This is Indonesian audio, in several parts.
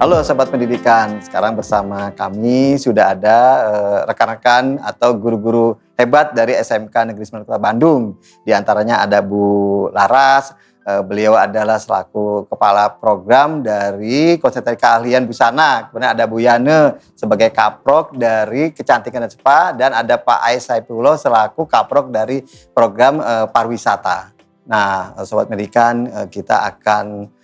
Halo Sobat Pendidikan, sekarang bersama kami sudah ada rekan-rekan atau guru-guru hebat dari SMK Negeri 9 Kota Bandung. Di antaranya ada Bu Laras, beliau adalah selaku kepala program dari konsentrasi keahlian busana. Kemudian ada Bu Yane sebagai kaprok dari kecantikan dan spa, dan ada Pak Ais Saifullah selaku kaprok dari program pariwisata. Nah, Sobat Pendidikan, kita akan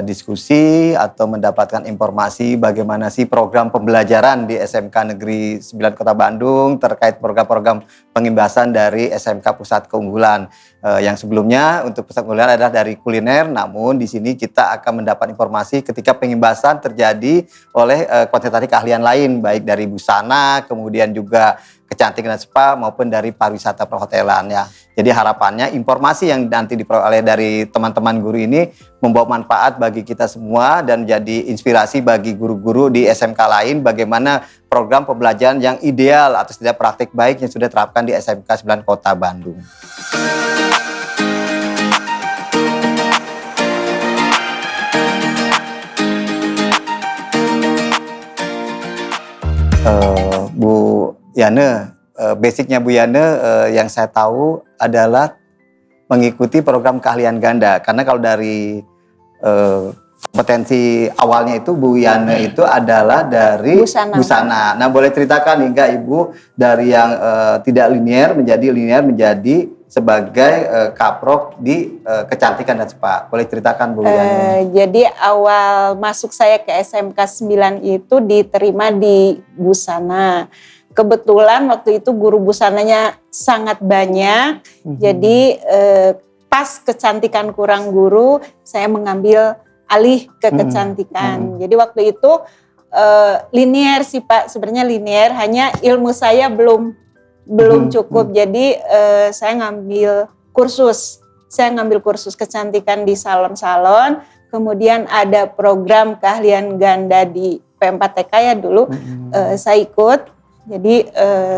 diskusi atau mendapatkan informasi bagaimana sih program pembelajaran di SMK Negeri 9 Kota Bandung terkait program-program pengimbasan dari SMK Pusat Keunggulan. Yang sebelumnya untuk Pusat Keunggulan adalah dari kuliner, namun di sini kita akan mendapat informasi ketika pengimbasan terjadi oleh konsentrasi keahlian lain, baik dari busana, kemudian juga kecantikan dan spa maupun dari pariwisata perhotelan ya. Jadi harapannya informasi yang nanti diperoleh dari teman-teman guru ini membawa manfaat bagi kita semua dan menjadi inspirasi bagi guru-guru di SMK lain bagaimana program pembelajaran yang ideal atau tidak praktik baik yang sudah diterapkan di SMK 9 Kota Bandung. Bu Yane, basicnya Bu Yane yang saya tahu adalah mengikuti program keahlian ganda. Karena kalau dari kompetensi awalnya itu Bu Yane itu adalah dari busana. Nah, boleh ceritakan hingga Ibu dari yang tidak linear menjadi sebagai kaprok di kecantikan dan spa. Boleh ceritakan Bu Yane? Jadi awal masuk saya ke SMK 9 itu diterima di busana. Kebetulan waktu itu guru busananya sangat banyak, jadi pas kecantikan kurang guru, saya mengambil alih ke kecantikan. Jadi waktu itu linear sih Pak, sebenarnya linear, hanya ilmu saya belum cukup. Jadi saya ngambil kursus kecantikan di salon-salon, kemudian ada program keahlian ganda di P4TK ya dulu, saya ikut. Jadi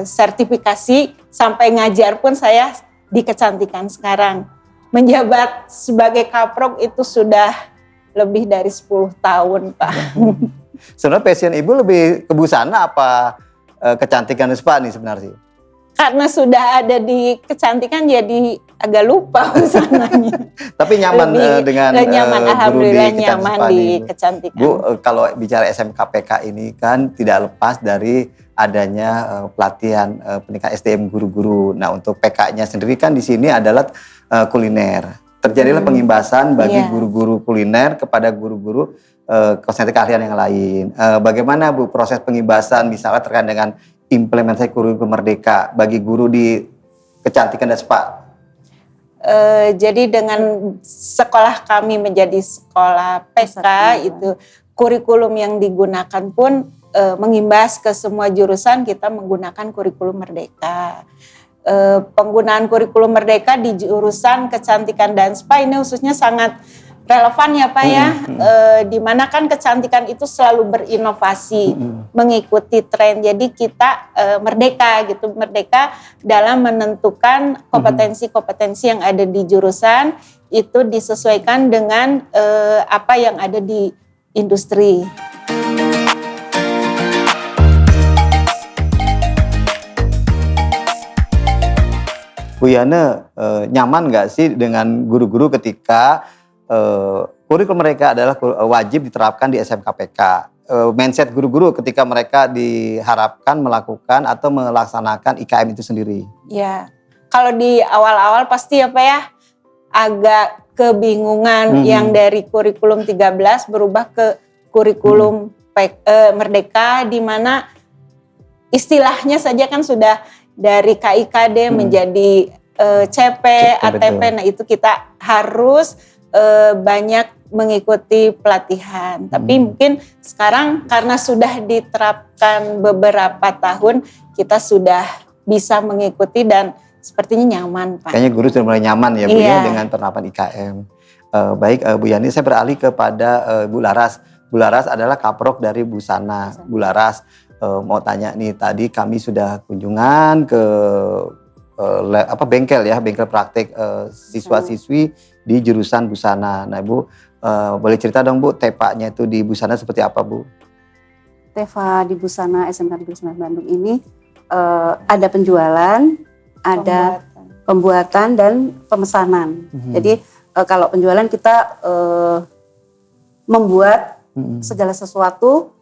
sertifikasi sampai ngajar pun saya di kecantikan sekarang. Menjabat sebagai kaprok itu sudah lebih dari 10 tahun Pak. Sebenarnya passion Ibu lebih ke busana apa kecantikan dan spa nih sebenarnya? Karena sudah ada di kecantikan jadi agak lupa busananya. Tapi nyaman dengan alhamdulillah nyaman di kecantikan. Bu, kalau bicara SMKPK ini kan tidak lepas dari adanya pelatihan peningkatan SDM guru-guru. Nah, untuk PK-nya sendiri kan di sini adalah kuliner. Terjadilah pengimbasan bagi guru-guru kuliner kepada guru-guru konsentrasi keahlian yang lain. Bagaimana Bu proses pengimbasan misalnya terkait dengan implementasi kurikulum merdeka bagi guru di kecantikan dan spa? Jadi dengan sekolah kami menjadi sekolah PK itu kurikulum yang digunakan pun mengimbas ke semua jurusan, kita menggunakan kurikulum merdeka. Penggunaan kurikulum merdeka di jurusan kecantikan dan spa ini khususnya sangat relevan ya Pak ya, di mana kan kecantikan itu selalu berinovasi, mengikuti tren. Jadi kita merdeka dalam menentukan kompetensi-kompetensi yang ada di jurusan itu disesuaikan dengan apa yang ada di industri. Bu Yane, nyaman nggak sih dengan guru-guru ketika kurikulum mereka adalah wajib diterapkan di SMKPK? Mindset guru-guru ketika mereka diharapkan melakukan atau melaksanakan IKM itu sendiri? Ya, kalau di awal-awal pasti apa ya, agak kebingungan yang dari kurikulum 13 berubah ke kurikulum merdeka, di mana istilahnya saja kan sudah dari KIKD menjadi CP, ATP. Nah itu kita harus banyak mengikuti pelatihan. Tapi mungkin sekarang karena sudah diterapkan beberapa tahun, kita sudah bisa mengikuti dan sepertinya nyaman Pak. Kayaknya guru sudah mulai nyaman ya Bu ya dengan penerapan IKM. Baik Bu Yani, saya beralih kepada Bu Laras. Bu Laras adalah kaprok dari busana. Bu Laras, mau tanya nih, tadi kami sudah kunjungan ke bengkel praktik siswa-siswi di jurusan busana. Nah Ibu, Boleh cerita dong Bu, TEPA-nya itu di Busana seperti apa Bu? Teva di Busana SMK Negeri 9 Bandung ini ada penjualan, ada pembuatan dan pemesanan. Jadi kalau penjualan kita membuat segala sesuatu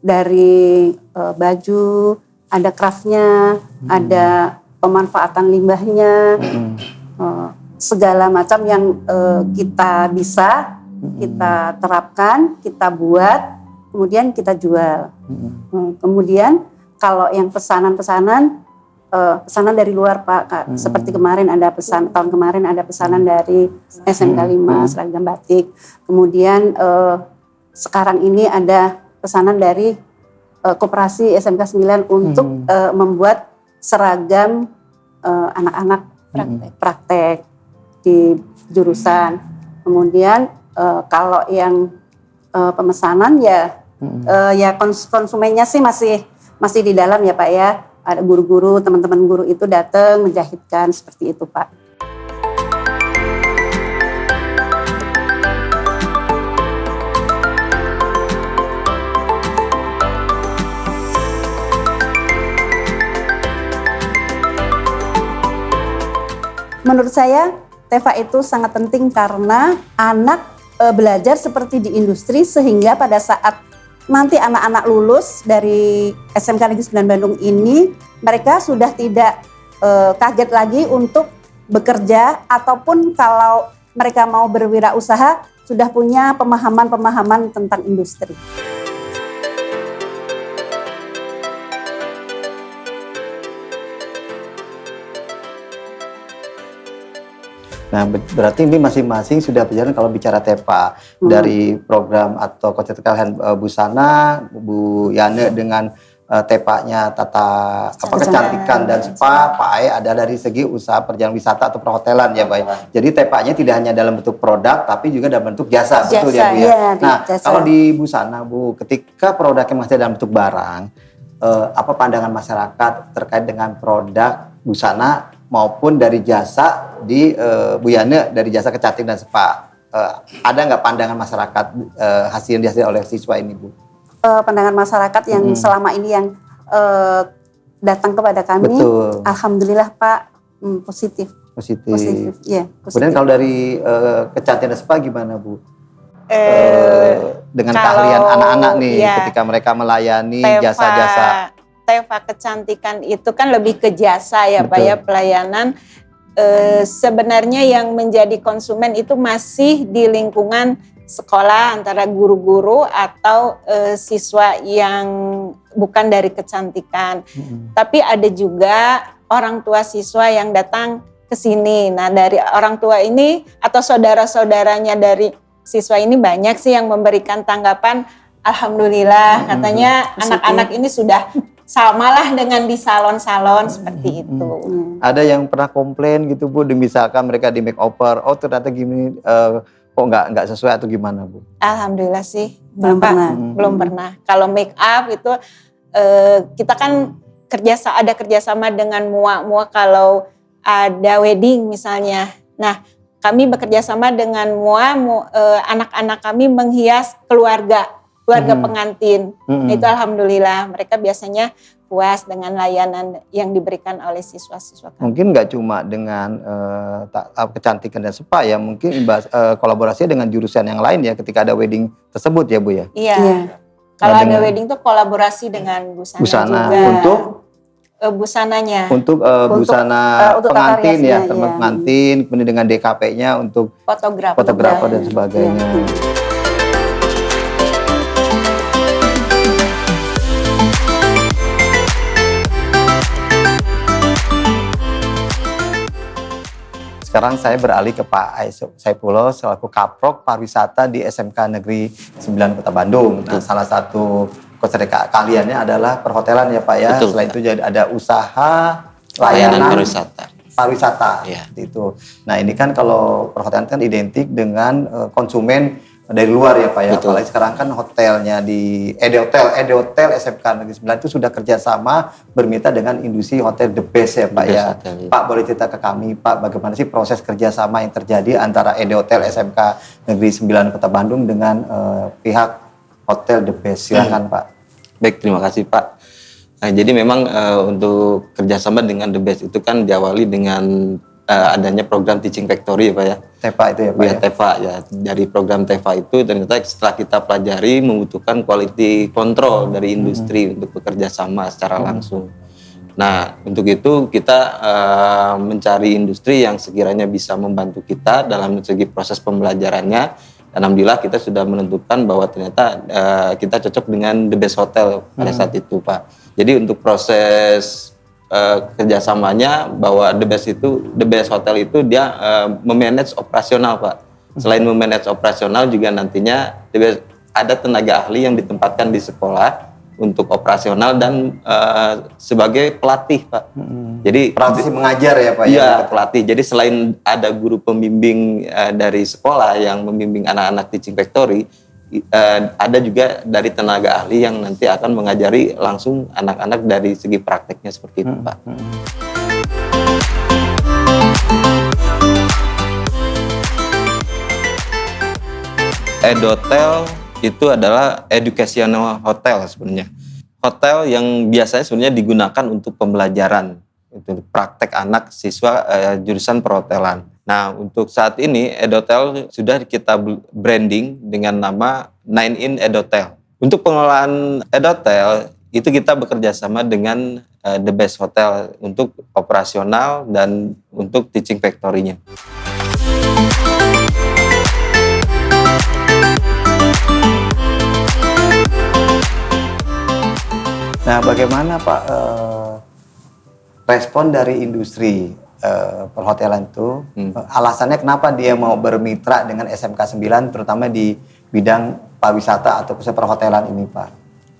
dari baju, ada craftnya, ada pemanfaatan limbahnya, segala macam yang kita bisa kita terapkan, kita buat, kemudian kita jual. Kemudian kalau yang pesanan dari luar Pak, seperti kemarin ada tahun kemarin ada pesanan dari SMK 5 seragam batik. Kemudian sekarang ini ada pesanan dari Koperasi SMK 9 untuk membuat seragam anak-anak praktek di jurusan. Kemudian kalau yang pemesanan ya konsumennya sih masih di dalam ya Pak ya. Ada guru-guru, teman-teman guru itu datang menjahitkan seperti itu Pak. Menurut saya Teva itu sangat penting karena anak belajar seperti di industri sehingga pada saat nanti anak-anak lulus dari SMK Negeri 9 Bandung ini mereka sudah tidak kaget lagi untuk bekerja ataupun kalau mereka mau berwirausaha sudah punya pemahaman-pemahaman tentang industri. Nah, berarti ini masing-masing sudah berjalan kalau bicara TEPA dari program atau konsentrasi busana, Bu Yane dengan TEPA-nya tata kecantikan dan spa, Pak Ae ada dari segi usaha perjalanan wisata atau perhotelan ya, Pak. Jadi TEPA-nya tidak hanya dalam bentuk produk tapi juga dalam bentuk jasa, betul ya, Bu ya. Nah, kalau di busana, Bu, ketika produknya masih dalam bentuk barang, apa pandangan masyarakat terkait dengan produk busana maupun dari jasa di Bu Yane dari jasa kecantikan dan spa, ada nggak pandangan masyarakat hasil yang dihasilkan oleh siswa ini Bu? Pandangan masyarakat yang selama ini yang datang kepada kami, betul. Alhamdulillah Pak positif. Ya, positif. Kemudian kalau dari kecantikan dan spa gimana Bu? Dengan keahlian anak-anak nih ya, ketika mereka melayani jasa-jasa. Teva kecantikan itu kan lebih ke jasa ya, betul. Pak ya, pelayanan. Sebenarnya yang menjadi konsumen itu masih di lingkungan sekolah antara guru-guru atau siswa yang bukan dari kecantikan. Tapi ada juga orang tua siswa yang datang ke sini. Nah, dari orang tua ini atau saudara-saudaranya dari siswa ini banyak sih yang memberikan tanggapan, alhamdulillah katanya anak-anak ini sudah samalah dengan di salon-salon seperti itu. Ada yang pernah komplain gitu Bu, misalkan mereka di makeover, oh ternyata gini kok nggak sesuai atau gimana Bu? Alhamdulillah sih belum pernah. Kalau make up itu kita kan ada kerjasama dengan MUA kalau ada wedding misalnya. Nah, kami bekerja sama dengan MUA, anak-anak kami menghias keluarga pengantin. Itu alhamdulillah mereka biasanya puas dengan layanan yang diberikan oleh siswa-siswa kami. Mungkin nggak cuma dengan kecantikan dan spa ya, mungkin kolaborasinya dengan jurusan yang lain ya ketika ada wedding tersebut ya Bu ya? Iya. Kalau ada wedding tuh kolaborasi dengan busana juga. Untuk busananya. Untuk busana pengantin ya, pengantin, kemudian dengan DKP-nya untuk fotografer dan sebagainya. Sekarang saya beralih ke Pak Ae Saipullah selaku Kaprok Pariwisata di SMK Negeri 9 Kota Bandung. Nah, salah satu keahliannya adalah perhotelan ya Pak ya. Betul, selain itu jadi ada usaha layanan pariwisata ya. Itu. Nah, ini kan kalau perhotelan kan identik dengan konsumen dari luar ya Pak ya. Betul. Apalagi sekarang kan hotelnya di Edotel SMK Negeri 9 itu sudah kerjasama bermitra dengan industri hotel The Best ya Pak The Best ya. Hotel, ya. Pak boleh cerita ke kami Pak bagaimana sih proses kerjasama yang terjadi antara Edotel SMK Negeri 9 Kota Bandung dengan pihak Hotel The Best. Silakan Pak. Baik, terima kasih Pak. Nah, jadi memang untuk kerjasama dengan The Best itu kan diawali dengan adanya program Teaching Factory ya Pak ya. TEPA itu ya Pak ya. TEPA ya. Dari program TEPA itu ternyata setelah kita pelajari membutuhkan quality control dari industri untuk bekerja sama secara langsung. Nah, untuk itu kita mencari industri yang sekiranya bisa membantu kita dalam segi proses pembelajarannya. Dan alhamdulillah kita sudah menentukan bahwa ternyata kita cocok dengan The Best Hotel pada saat itu Pak. Jadi untuk proses kerjasamanya bahwa The Best Hotel itu dia memanage operasional Pak. Selain memanage operasional juga nantinya ada tenaga ahli yang ditempatkan di sekolah untuk operasional dan sebagai pelatih Pak. Jadi Praktisi mengajar ya Pak ya. iya pelatih. Jadi selain ada guru pembimbing dari sekolah yang membimbing anak-anak Teaching Factory, ada juga dari tenaga ahli yang nanti akan mengajari langsung anak-anak dari segi prakteknya seperti itu Pak. Edotel itu adalah educational hotel sebenarnya. Hotel yang biasanya sebenarnya digunakan untuk pembelajaran, untuk praktek anak siswa jurusan perhotelan. Nah, untuk saat ini Edotel sudah kita branding dengan nama 9in Edotel. Untuk pengelolaan Edotel itu kita bekerja sama dengan The Best Hotel untuk operasional dan untuk Teaching Factory-nya. Nah, bagaimana Pak respon dari industri perhotelan itu? Alasannya kenapa dia mau bermitra dengan SMK 9 terutama di bidang pariwisata atau pusat perhotelan ini Pak?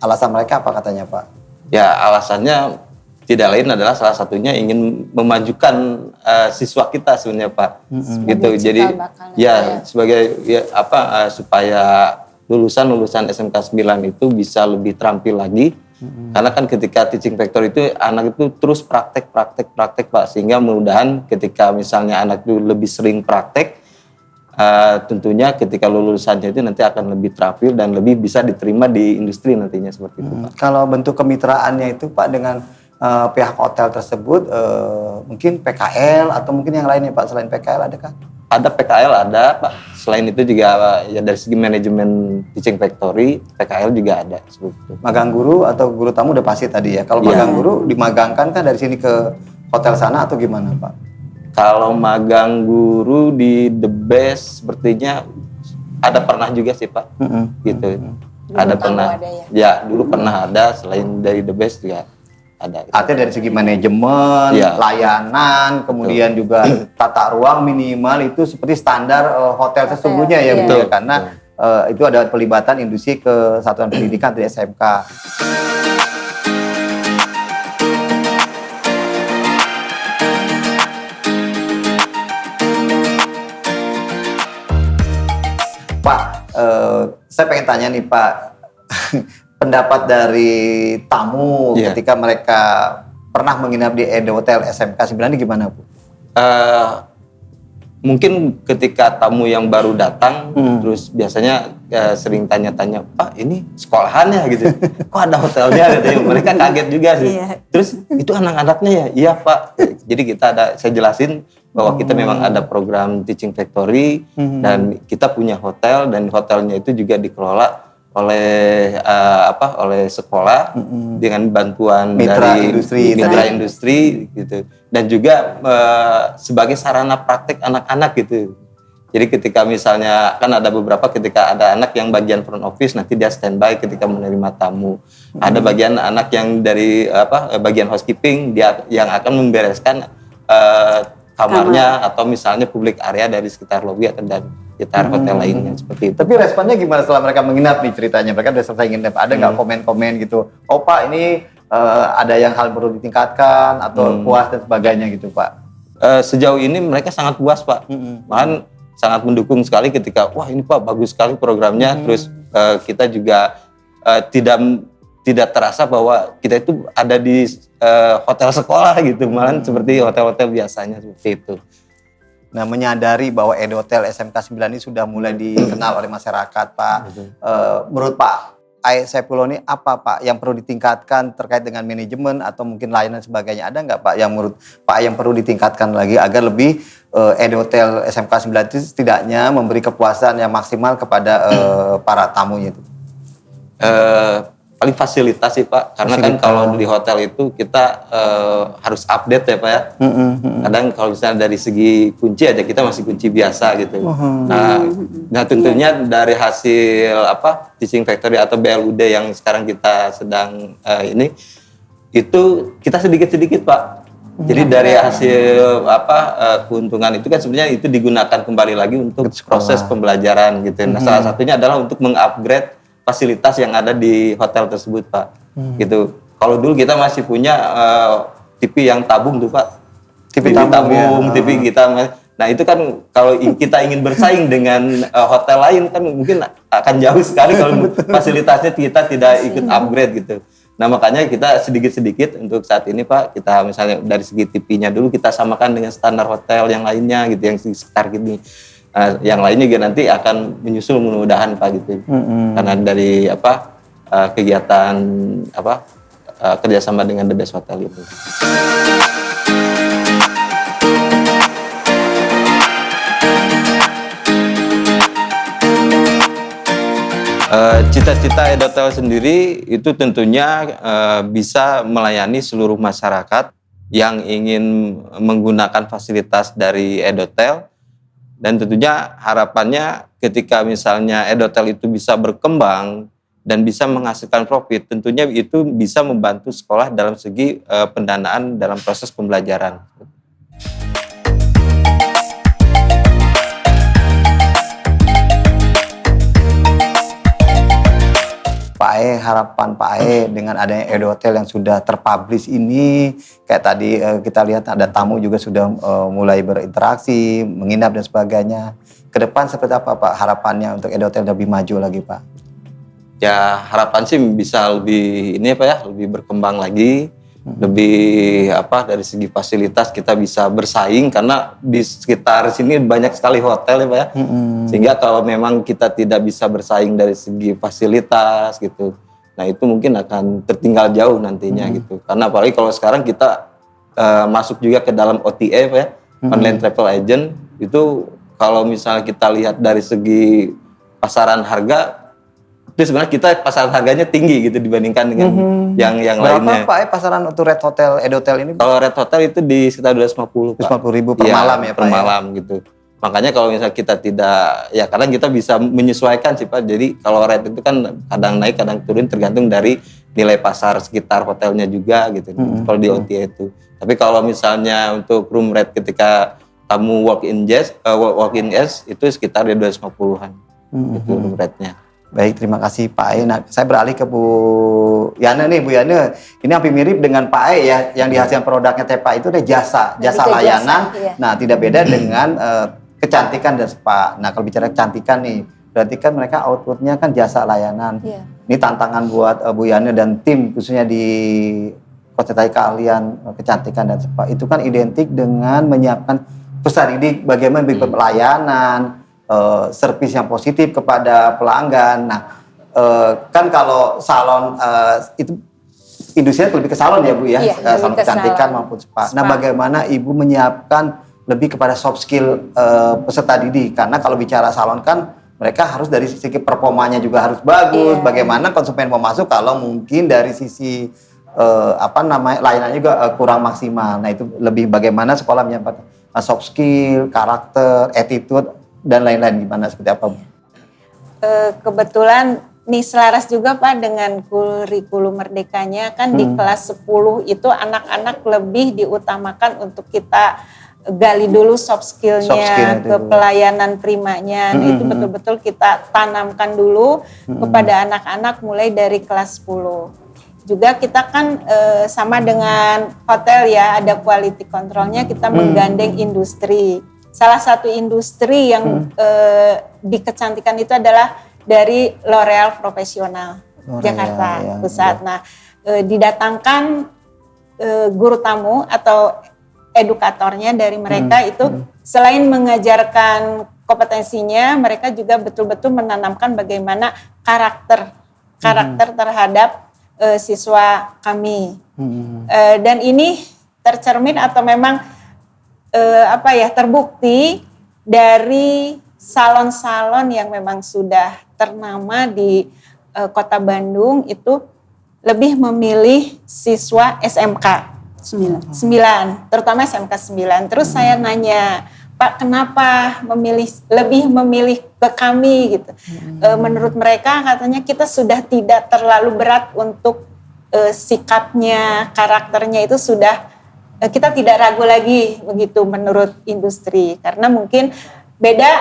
Alasan mereka apa katanya Pak? Ya, alasannya tidak lain adalah salah satunya ingin memajukan siswa kita sebenarnya Pak. Gitu. Jadi ya sebagai supaya lulusan SMK 9 itu bisa lebih terampil lagi. Karena kan ketika Teaching Factory itu anak itu terus praktek Pak, sehingga mudah-mudahan ketika misalnya anak itu lebih sering praktek, tentunya ketika lulusannya itu nanti akan lebih terampil dan lebih bisa diterima di industri nantinya seperti itu Pak. Kalau bentuk kemitraannya itu Pak dengan pihak hotel tersebut mungkin PKL atau mungkin yang lainnya Pak, selain PKL ada kan? Ada PKL ada Pak. Selain itu juga ya dari segi manajemen Teaching Factory, PKL juga ada seperti itu. Magang guru atau guru tamu udah pasti tadi ya. Kalau Iya. magang guru dimagangkan kan dari sini ke hotel sana atau gimana Pak? Kalau magang guru di The Best sepertinya ada pernah juga sih Pak. Gitu. Ada tamu pernah. ada ya? Ya, dulu pernah ada, selain dari The Best juga ada. Artinya dari segi manajemen, Iya. layanan, kemudian juga tata ruang minimal itu seperti standar hotel sesungguhnya ya, Iya. betul ya? Betul. Karena itu ada pelibatan industri kesatuan pendidikan dari SMK. Pak, saya pengen tanya nih Pak, pendapat dari tamu Iya. ketika mereka pernah menginap di Edotel SMK 9 ini gimana Bu? Mungkin ketika tamu yang baru datang, terus biasanya sering tanya-tanya, Pak ini sekolahannya gitu, kok ada hotelnya gitu. Mereka kaget juga sih. Iya. Terus itu anak-anaknya ya? Iya Pak. Jadi saya jelasin bahwa kita memang ada program Teaching Factory dan kita punya hotel dan hotelnya itu juga dikelola oleh oleh sekolah dengan bantuan Mitra dari industri mitra tadi. industri gitu, dan juga sebagai sarana praktek anak-anak gitu. Jadi ketika misalnya kan ada beberapa ketika ada anak yang bagian front office nanti dia standby ketika menerima tamu. Ada bagian anak yang dari bagian housekeeping dia yang akan membereskan kamarnya atau misalnya public area dari sekitar lobby atau dan sekitar hotel lainnya seperti itu. Tapi responnya gimana setelah mereka menginap nih ceritanya? Mereka udah selesai nginep, ada nggak komen-komen gitu? Oh Pak ini ada yang hal perlu ditingkatkan atau puas dan sebagainya gitu Pak? Sejauh ini mereka sangat puas Pak. Bahkan sangat mendukung sekali ketika wah ini Pak bagus sekali programnya, terus kita juga tidak terasa bahwa kita itu ada di hotel sekolah gitu, malah seperti hotel-hotel biasanya seperti itu. Nah, menyadari bahwa Edotel SMK 9 ini sudah mulai dikenal oleh masyarakat, Pak. Menurut Pak Ae Saifullah ini apa Pak yang perlu ditingkatkan terkait dengan manajemen atau mungkin layanan sebagainya? Ada nggak Pak yang menurut Pak yang perlu ditingkatkan lagi agar lebih Edotel SMK 9 itu setidaknya memberi kepuasan yang maksimal kepada para tamunya itu? Paling fasilitas sih Pak, karena kan kalau di hotel itu kita harus update ya Pak ya. Kadang kalau misalnya dari segi kunci aja kita masih kunci biasa gitu. Nah tentunya dari hasil teaching factory atau BLUD yang sekarang kita sedang ini, itu kita sedikit-sedikit Pak. Jadi dari hasil keuntungan itu kan sebenarnya itu digunakan kembali lagi untuk proses pembelajaran gitu. Nah salah satunya adalah untuk mengupgrade fasilitas yang ada di hotel tersebut Pak, gitu. Kalau dulu kita masih punya TV yang tabung tuh Pak, TV tabung, ya. TV kita. Nah itu kan kalau kita ingin bersaing dengan hotel lain kan mungkin akan jauh sekali kalau fasilitasnya kita tidak ikut upgrade gitu. Nah makanya kita sedikit-sedikit untuk saat ini Pak, kita misalnya dari segi TV-nya dulu kita samakan dengan standar hotel yang lainnya gitu, yang sekitar gini. Yang lainnya juga nanti akan menyusul mudah-mudahan Pak gitu. Karena dari kegiatan kerjasama dengan The Best Hotel itu. Cita-cita Edotel sendiri itu tentunya bisa melayani seluruh masyarakat yang ingin menggunakan fasilitas dari Edotel. Dan tentunya harapannya ketika misalnya Edotel itu bisa berkembang dan bisa menghasilkan profit, tentunya itu bisa membantu sekolah dalam segi pendanaan dalam proses pembelajaran. Pak Ae, harapan Pak Ae dengan adanya Edotel yang sudah terpublish ini, kayak tadi kita lihat ada tamu juga sudah mulai berinteraksi, menginap dan sebagainya. Ke depan seperti apa Pak harapannya untuk Edotel lebih maju lagi Pak? Ya harapan sih bisa lebih lebih berkembang lagi, lebih dari segi fasilitas kita bisa bersaing karena di sekitar sini banyak sekali hotel ya Pak ya. Sehingga kalau memang kita tidak bisa bersaing dari segi fasilitas gitu, nah itu mungkin akan tertinggal jauh nantinya gitu. Karena apalagi kalau sekarang kita masuk juga ke dalam OTA Pak ya, online travel agent, itu kalau misalnya kita lihat dari segi pasaran harga, itu sebenarnya kita pasaran harganya tinggi gitu dibandingkan dengan yang lainnya. Berapa Pak pasaran untuk Red Hotel, Edotel ini? Kalau Red Hotel itu di sekitar 250 Pak. 250.000 per malam ya Pak? Per malam gitu. Makanya kalau misalnya kita tidak, ya kadang kita bisa menyesuaikan sih Pak. Jadi kalau Red itu kan kadang naik kadang turun tergantung dari nilai pasar sekitar hotelnya juga gitu. Kalau di OTA itu. Tapi kalau misalnya untuk room rate ketika tamu walk-in guest itu sekitar 250-an itu room rate-nya. Baik, terima kasih Pak Ae. Nah, saya beralih ke Bu Yana nih, Bu Yana. Ini hampir mirip dengan Pak Ae ya, yang dihasilkan produknya Tepa itu ada jasa layanan. Iya. Nah, tidak beda dengan kecantikan dan spa. Nah, kalau bicara kecantikan nih, berarti kan mereka outputnya kan jasa layanan. Iya. Ini tantangan buat Bu Yana dan tim khususnya di Konsentrasi Keahlian Kecantikan dan Spa. Itu kan identik dengan menyiapkan pesan didik bagaimana pelayanan, servis yang positif kepada pelanggan. Nah, kan kalau salon itu industrinya lebih ke salon ya Bu ya, iya, salon kecantikan maupun spa. Nah, bagaimana Ibu menyiapkan lebih kepada soft skill peserta didik? Karena kalau bicara salon kan mereka harus dari sisi performanya juga harus bagus. Iya. Bagaimana konsumen mau masuk kalau mungkin dari sisi layanannya juga kurang maksimal. Nah, itu lebih bagaimana sekolah menyiapkan soft skill, karakter, attitude dan lain-lain, gimana seperti apa Bu? Kebetulan nih selaras juga Pak dengan kurikulum merdekanya kan di kelas 10 itu anak-anak lebih diutamakan untuk kita gali dulu soft skillnya ke pelayanan primanya. Nah, itu betul-betul kita tanamkan dulu kepada anak-anak mulai dari kelas 10. Juga kita kan sama dengan hotel ya, ada quality controlnya, kita menggandeng industri. salah satu industri yang di kecantikan itu adalah dari L'Oreal Profesional Jakarta Pusat. Nah, didatangkan guru tamu atau edukatornya dari mereka itu selain mengajarkan kompetensinya, mereka juga betul-betul menanamkan bagaimana karakter terhadap siswa kami. Dan ini tercermin atau memang terbukti dari salon-salon yang memang sudah ternama di Kota Bandung itu lebih memilih siswa SMK 9, terutama SMK 9. Terus saya nanya, Pak, kenapa lebih memilih ke kami gitu? Menurut mereka katanya kita sudah tidak terlalu berat untuk sikapnya, karakternya itu sudah kita tidak ragu lagi begitu menurut industri, karena mungkin beda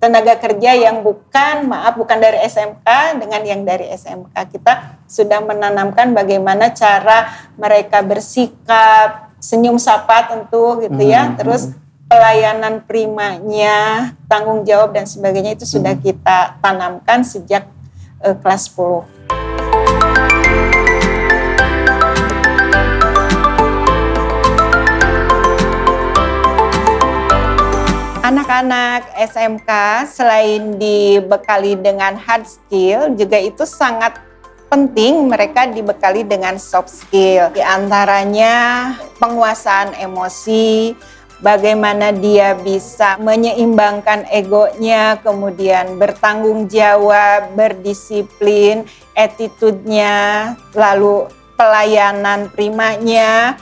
tenaga kerja yang bukan dari SMK dengan yang dari SMK. Kita sudah menanamkan bagaimana cara mereka bersikap, senyum sapa tentu gitu ya, terus pelayanan primanya, tanggung jawab dan sebagainya itu sudah kita tanamkan sejak kelas 10. Anak-anak SMK selain dibekali dengan hard skill, juga itu sangat penting mereka dibekali dengan soft skill. Di antaranya penguasaan emosi, bagaimana dia bisa menyeimbangkan egonya, kemudian bertanggung jawab, berdisiplin, attitude-nya, lalu pelayanan primanya,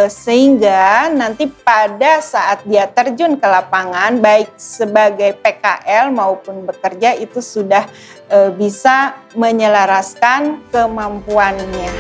sehingga nanti pada saat dia terjun ke lapangan baik sebagai PKL maupun bekerja itu sudah bisa menyelaraskan kemampuannya.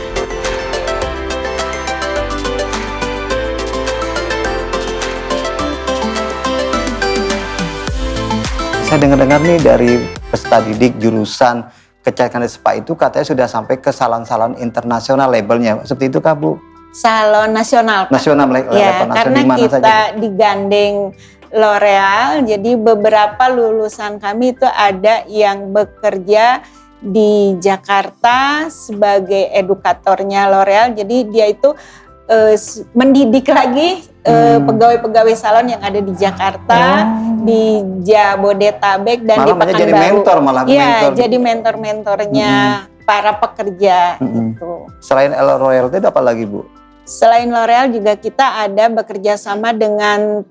Saya dengar-dengar nih dari peserta didik jurusan kecantikan dan spa itu katanya sudah sampai ke salon-salon internasional labelnya. Seperti itu kah, Bu? Salon nasional, Pak. Nasional, level ya, nasional karena di mana kita saja? digandeng L'Oreal, jadi beberapa lulusan kami itu ada yang bekerja di Jakarta sebagai edukatornya L'Oreal, jadi dia itu mendidik lagi pegawai-pegawai salon yang ada di Jakarta, di Jabodetabek dan di Pekanbaru. Jadi mentor malah. Iya, jadi mentor-mentornya para pekerja itu. Selain L'Oreal itu apa lagi, Bu? Selain L'Oreal juga kita ada bekerja sama dengan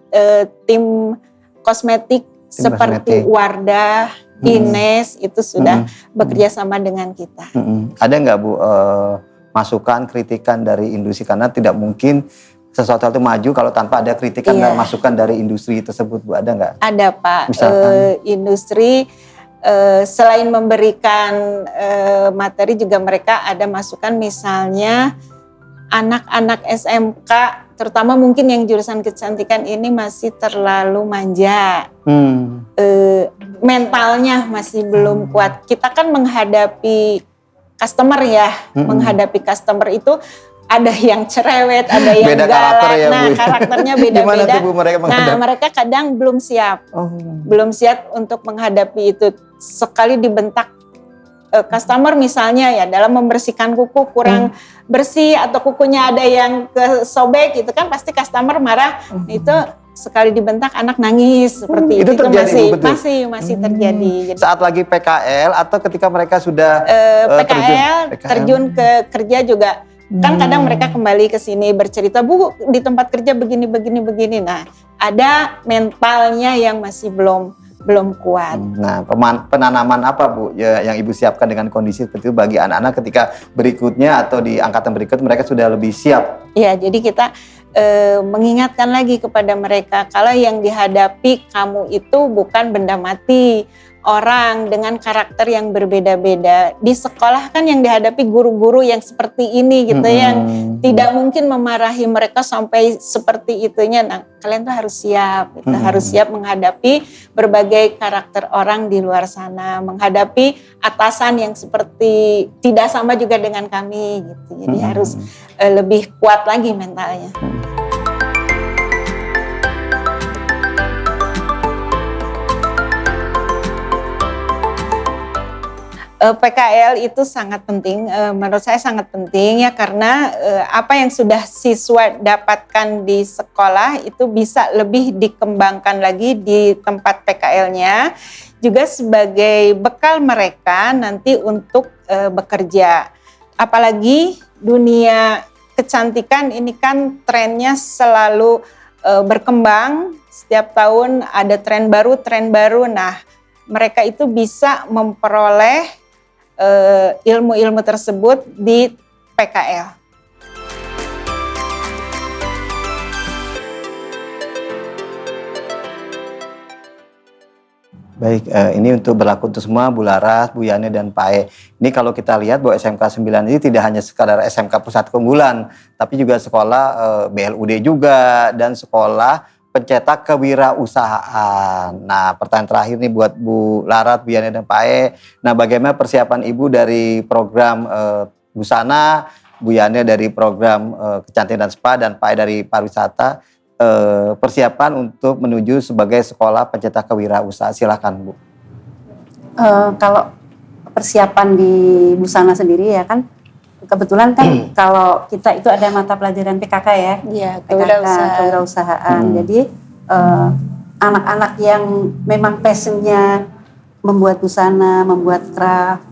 tim kosmetik seperti Wardah, Ines, itu sudah bekerja sama dengan kita. Ada nggak, Bu, masukan, kritikan dari industri? Karena tidak mungkin sesuatu itu maju kalau tanpa ada kritikan dan masukan dari industri tersebut, Bu. Ada nggak? Ada, Pak. Industri selain memberikan materi juga mereka ada masukan, misalnya anak-anak SMK terutama mungkin yang jurusan kecantikan ini masih terlalu manja, mentalnya masih belum kuat. Kita kan menghadapi customer ya, menghadapi customer itu ada yang cerewet, ada yang beda galak. Karakter ya, nah, Bu. Karakternya beda-beda. Tuh, Bu, mereka kadang belum siap. Belum siap untuk menghadapi itu. Sekali dibentak customer misalnya ya dalam membersihkan kuku kurang bersih atau kukunya ada yang kesobek, itu kan pasti customer marah. Itu sekali dibentak anak nangis seperti itu terjadi, masih terjadi. Jadi, saat lagi PKL atau ketika mereka sudah PKL terjun ke kerja juga kan kadang mereka kembali ke sini bercerita, Bu, di tempat kerja begini. Nah, ada mentalnya yang masih belum kuat. Nah, penanaman apa, Bu, yang Ibu siapkan dengan kondisi seperti itu bagi anak-anak ketika berikutnya atau di angkatan berikut mereka sudah lebih siap? Ya, jadi kita mengingatkan lagi kepada mereka kalau yang dihadapi kamu itu bukan benda mati, orang dengan karakter yang berbeda-beda. Di sekolah kan yang dihadapi guru-guru yang seperti ini gitu, yang tidak mungkin memarahi mereka sampai seperti itunya. Nah, kalian tuh harus siap, gitu. Harus siap menghadapi berbagai karakter orang di luar sana, menghadapi atasan yang seperti tidak sama juga dengan kami gitu. Jadi harus lebih kuat lagi mentalnya. PKL itu sangat penting, menurut saya sangat penting ya, karena apa yang sudah siswa dapatkan di sekolah itu bisa lebih dikembangkan lagi di tempat PKL-nya, juga sebagai bekal mereka nanti untuk bekerja. Apalagi dunia kecantikan ini kan trennya selalu berkembang, setiap tahun ada tren baru. Nah, mereka itu bisa memperoleh ilmu-ilmu tersebut di PKL. Baik, ini untuk berlaku untuk semua, Bu Laras, Bu Yani, dan Pak E. Ini kalau kita lihat bahwa SMK 9 ini tidak hanya sekadar SMK Pusat Keunggulan, tapi juga sekolah BLUD juga, dan sekolah pencetak kewirausahaan. Nah, pertanyaan terakhir nih buat Bu Laras, Bu Yani, dan Pak E. Nah, bagaimana persiapan Ibu dari program Busana, Bu Yani dari program Kecantikan dan Spa, dan Pak E dari pariwisata, persiapan untuk menuju sebagai sekolah pencetak kewirausahaan? Silakan, Bu. Kalau persiapan di Busana sendiri ya kan, kebetulan kan kalau kita itu ada mata pelajaran PKK ya. Iya, kewirausahaan. Jadi anak-anak yang memang passionnya membuat busana, membuat craft,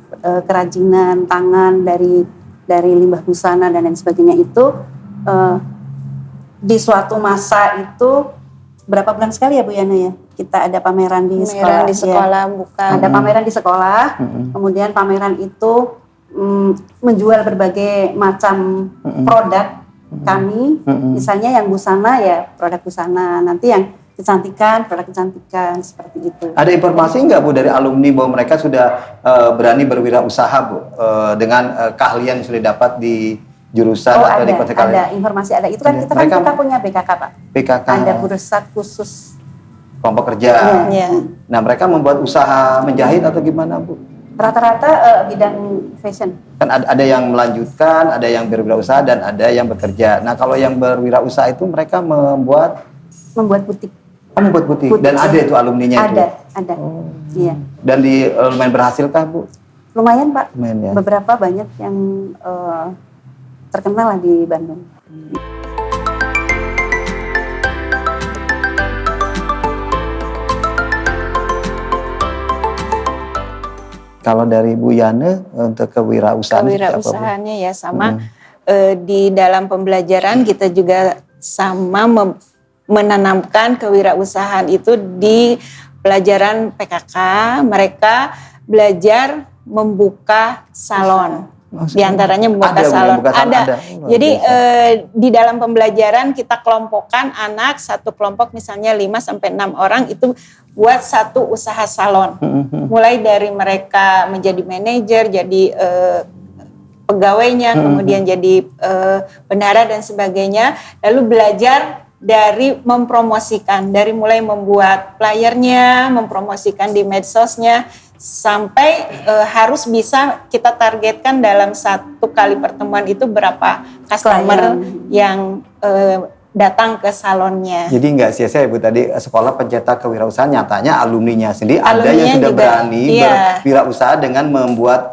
kerajinan tangan dari limbah busana dan lain sebagainya itu di suatu masa itu berapa bulan sekali ya Bu Yana ya? Kita ada pameran di sekolah. Ya. Bukan. Ada pameran di sekolah, kemudian pameran itu menjual berbagai macam produk kami, misalnya yang busana ya produk busana, nanti yang kecantikan, produk kecantikan, seperti itu. Ada informasi nggak Bu dari alumni bahwa mereka sudah berani berwirausaha, Bu, dengan keahlian yang sudah dapat di jurusan atau di kota kalian? Ada informasi, ada. Itu kan kita punya BKK, Pak. BKK. Ada bursa khusus kelompok kerja. Iya. Nah, mereka membuat usaha menjahit atau gimana, Bu? Rata-rata bidang fashion. Kan ada yang melanjutkan, ada yang berwirausaha, dan ada yang bekerja. Nah, kalau yang berwirausaha itu mereka membuat butik. Membuat butik. Dan ada itu alumninya itu? Ada. Iya. Dan lumayan berhasil kah, Bu? Lumayan, Pak. Lumayan ya. Beberapa banyak yang terkenal lah di Bandung. Kalau dari Bu Yana untuk kewirausahaan, kewirausahaannya ya sama di dalam pembelajaran kita juga sama menanamkan kewirausahaan itu di pelajaran PKK. Mereka belajar membuka salon. Di antaranya membuka salon. Ada. Jadi di dalam pembelajaran kita kelompokkan anak, satu kelompok misalnya 5-6 orang itu buat satu usaha salon. Mulai dari mereka menjadi manajer, jadi pegawainya, kemudian jadi bendahara dan sebagainya. Lalu belajar dari mempromosikan, dari mulai membuat flyernya, mempromosikan di medsosnya, sampai harus bisa kita targetkan dalam satu kali pertemuan itu berapa customer yang datang ke salonnya. Jadi nggak sia-sia Bu tadi sekolah pencetak kewirausahaan, nyatanya alumninya sendiri ada yang sudah juga berani berwirausaha dengan membuat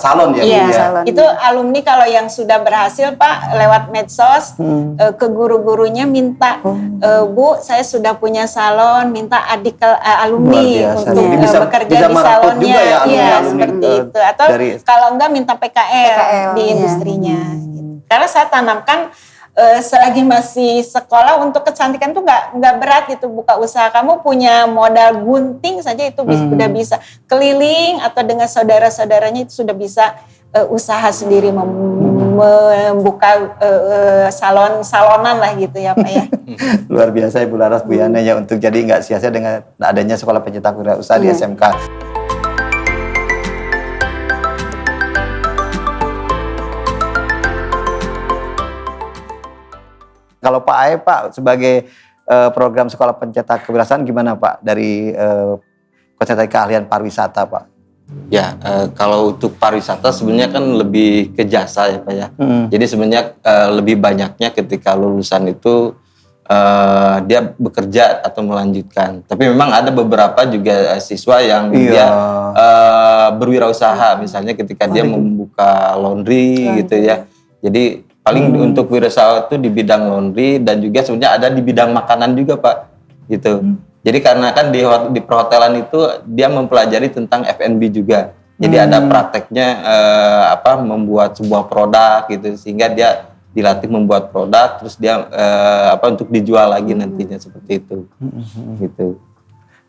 salon ya Bu ya. Salon. Itu alumni kalau yang sudah berhasil Pak lewat medsos ke guru-gurunya minta Bu saya sudah punya salon, minta adik alumni untuk bekerja di salonnya. Juga ya, alumni seperti itu. Atau kalau enggak minta PKL di industrinya. Gitu. Karena saya tanamkan selagi masih sekolah untuk kecantikan tuh nggak berat gitu buka usaha. Kamu punya modal gunting saja itu sudah bisa keliling atau dengan saudara-saudaranya itu sudah bisa usaha sendiri membuka salonan lah gitu ya Pak ya. Luar biasa Ibu Laras, Bu Yana ya untuk jadi nggak sia-sia dengan adanya sekolah pencetak wirausaha di SMK. Kalau Pak Ae, Pak, sebagai program sekolah pencetak kewirausahaan gimana Pak dari konsentrasi keahlian pariwisata Pak? Ya, kalau untuk pariwisata sebenarnya kan lebih ke jasa ya Pak ya. Jadi sebenarnya lebih banyaknya ketika lulusan itu dia bekerja atau melanjutkan. Tapi memang ada beberapa juga siswa yang dia berwirausaha, misalnya ketika dia membuka laundry gitu ya. Jadi paling untuk wirausaha itu di bidang laundry dan juga sebenarnya ada di bidang makanan juga Pak, gitu. Jadi karena kan di perhotelan itu dia mempelajari tentang F&B juga. Jadi ada prakteknya membuat sebuah produk gitu, sehingga dia dilatih membuat produk, terus dia untuk dijual lagi nantinya seperti itu. Gitu.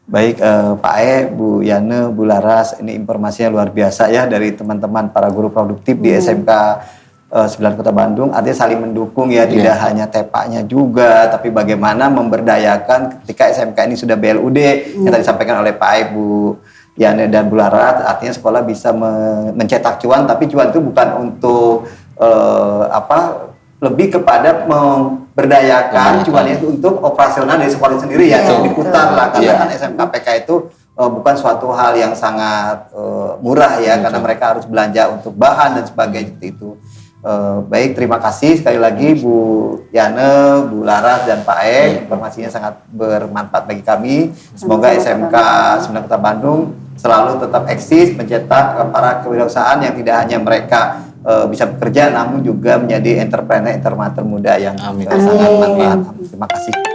Baik Pak E, Bu Yana, Bu Laras, ini informasinya luar biasa ya dari teman-teman para guru produktif di SMK 9 Kota Bandung. Artinya saling mendukung ya, tidak hanya TEPA-nya juga, tapi bagaimana memberdayakan ketika SMK ini sudah BLUD yang tadi disampaikan oleh Pak E, Bu Yana dan Bu Laras. Artinya sekolah bisa mencetak cuan, tapi cuan itu bukan untuk lebih kepada memberdayakan cuannya itu untuk operasional dari sekolah sendiri ya, diputar lah karena kan SMK PK itu bukan suatu hal yang sangat murah ya, karena mereka harus belanja untuk bahan dan sebagainya itu. Baik, terima kasih sekali lagi Bu Yana, Bu Laras dan Pak E, informasinya sangat bermanfaat bagi kami. Semoga SMK 9 Kota Bandung selalu tetap eksis mencetak para kewirausahaan yang tidak hanya mereka bisa bekerja namun juga menjadi entrepreneur muda yang sangat manfaat. Terima kasih.